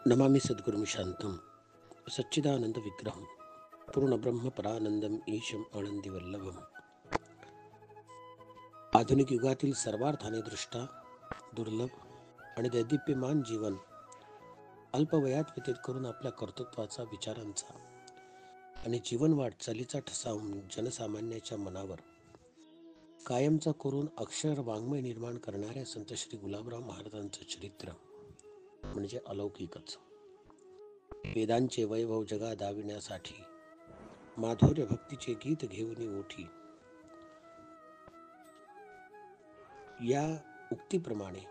नमामि सद्गुरुं शांतं सच्चिदानंद विग्रहं पूर्णब्रह्म परानंदम ईशम आनंदीवल्लभम. आधुनिक युगातील सर्वार्थाने दृष्टा दुर्लभ आणि दैदिप्यमान जीवन अल्पवयात व्यतीत करून आपल्या कर्तृत्वाचा, विचारांचा आणि जीवन वाटचालीचा ठसा जनसामान्याच्या मनावर कायमचा करून अक्षर वाङ्मय निर्माण करणाऱ्या संत श्री गुलाबराव महाराजांचं चरित्र म्हणजे अलौकिकच. वेदांचे वैभव जगा दाविण्यासाठी माधुर्य भक्तीचे गीत घेऊन ओठी, या उक्तीप्रमाणे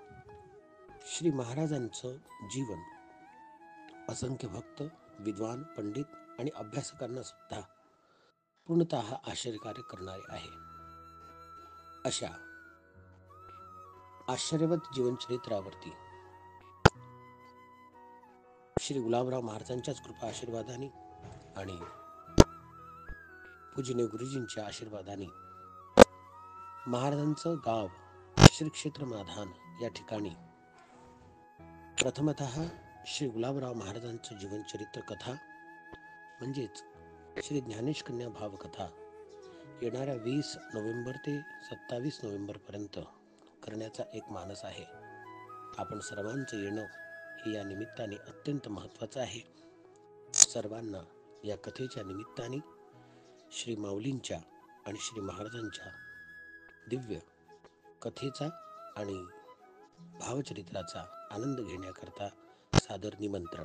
श्री महाराजांचं जीवन असंख्य भक्त, विद्वान, पंडित आणि अभ्यासकांना सुद्धा पूर्णतः आश्चर्यकारक करणारे आहे. अशा आश्चर्यवत जीवनचरित्रावरती श्री गुलाबराव महाराजांच्याच कृपा आशीर्वादाने आणि पूजनीय गुरुजींच्या आशीर्वादाने महाराजांचं गाव श्री क्षेत्र माधान या ठिकाणी प्रथमतः श्री गुलाबराव महाराजांचं जीवनचरित्र कथा म्हणजेच श्री ज्ञानेश कन्या भावकथा येणाऱ्या 20 नोव्हेंबर ते 27 नोव्हेंबर पर्यंत करण्याचा एक मानस आहे. आपण सर्वांचं येणं हे या निमित्ताने अत्यंत महत्त्वाचं आहे. सर्वांना या कथेच्या निमित्ताने श्री माऊलींच्या आणि श्री महाराजांच्या दिव्य कथेचा आणि भावचरित्राचा आनंद घेण्याकरता सादर निमंत्रण.